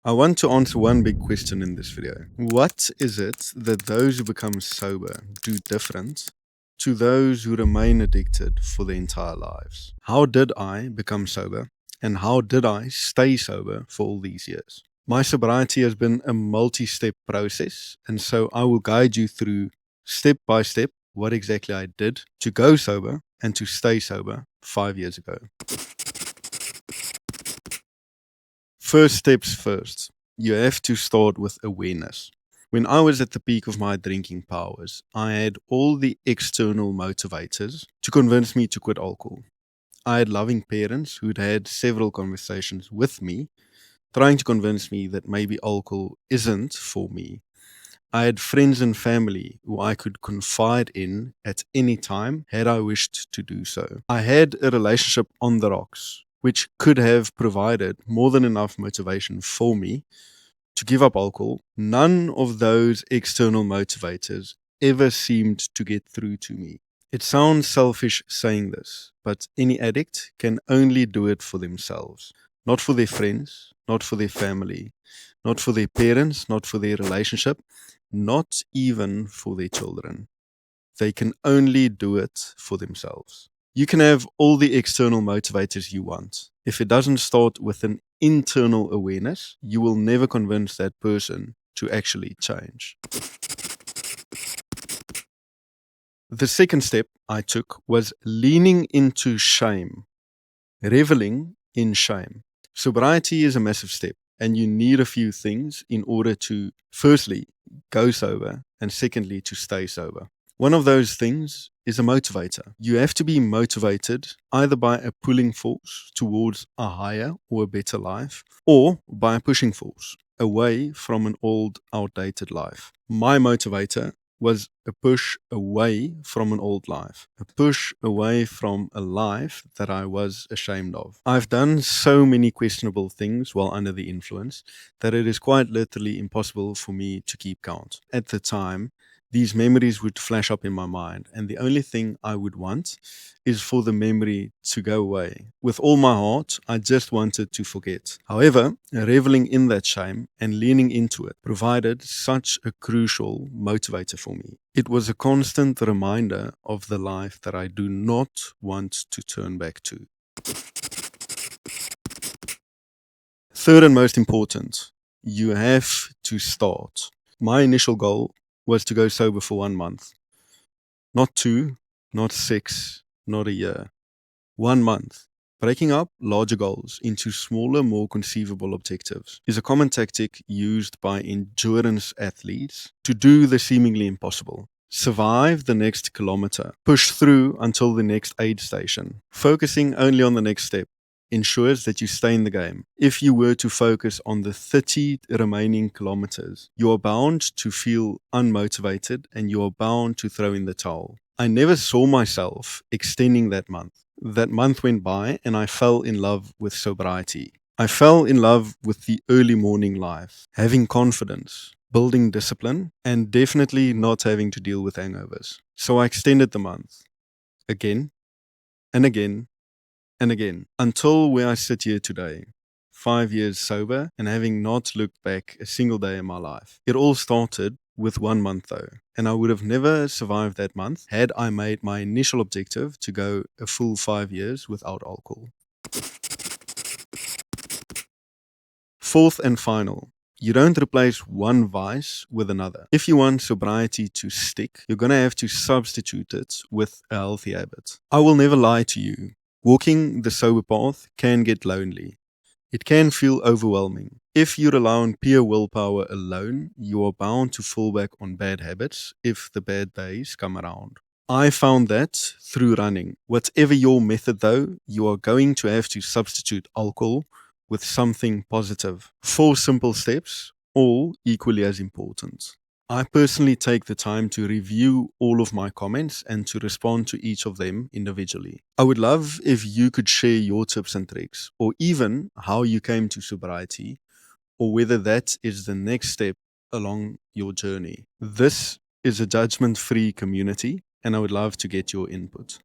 I want to answer one big question in this video. What is it that those who become sober do different to those who remain addicted for their entire lives? How did I become sober? And how did I stay sober for all these years? My sobriety has been a multi-step process, and so I will guide you through step by step what exactly I did to go sober and to stay sober 5 years ago. First steps first. You have to start with awareness. When I was at the peak of my drinking powers, I had all the external motivators to convince me to quit alcohol. I had loving parents who'd had several conversations with me, trying to convince me that maybe alcohol isn't for me. I had friends and family who I could confide in at any time had I wished to do so. I had a relationship on the rocks, which could have provided more than enough motivation for me to give up alcohol. None of those external motivators ever seemed to get through to me. It sounds selfish saying this, but any addict can only do it for themselves, not for their friends, not for their family, not for their parents, not for their relationship, not even for their children. They can only do it for themselves. You can have all the external motivators you want. If it doesn't start with an internal awareness, you will never convince that person to actually change. The second step I took was leaning into shame, reveling in shame. Sobriety is a massive step, and you need a few things in order to, firstly, go sober, and secondly, to stay sober. One of those things is a motivator. You have to be motivated either by a pulling force towards a higher or a better life, or by a pushing force away from an old, outdated life. My motivator was a push away from an old life, a push away from a life that I was ashamed of. I've done so many questionable things while under the influence that it is quite literally impossible for me to keep count. At the time, these memories would flash up in my mind, and the only thing I would want is for the memory to go away. With all my heart, I just wanted to forget. However, reveling in that shame and leaning into it provided such a crucial motivator for me. It was a constant reminder of the life that I do not want to turn back to. Third and most important, you have to start. My initial goal was to go sober for 1 month. Not 2, not 6, not a year. 1 month. Breaking up larger goals into smaller, more conceivable objectives is a common tactic used by endurance athletes to do the seemingly impossible. Survive the next kilometre. Push through until the next aid station. Focusing only on the next step ensures that you stay in the game. If you were to focus on the 30 remaining kilometers, you are bound to feel unmotivated and you are bound to throw in the towel. I never saw myself extending that month. That month went by and I fell in love with sobriety. I fell in love with the early morning life, having confidence, building discipline, and definitely not having to deal with hangovers. So I extended the month again and again and again, until where I sit here today, 5 years sober and having not looked back a single day in my life. It all started with 1 month though, and I would have never survived that month had I made my initial objective to go a full 5 years without alcohol. Fourth and final. You don't replace one vice with another. If you want sobriety to stick, you're going to have to substitute it with a healthy habit. I will never lie to you. Walking the sober path can get lonely. It can feel overwhelming. If you rely on pure willpower alone, you are bound to fall back on bad habits if the bad days come around. I found that through running. Whatever your method though, you are going to have to substitute alcohol with something positive. 4 simple steps, all equally as important. I personally take the time to review all of my comments and to respond to each of them individually. I would love if you could share your tips and tricks, or even how you came to sobriety, or whether that is the next step along your journey. This is a judgment-free community, and I would love to get your input.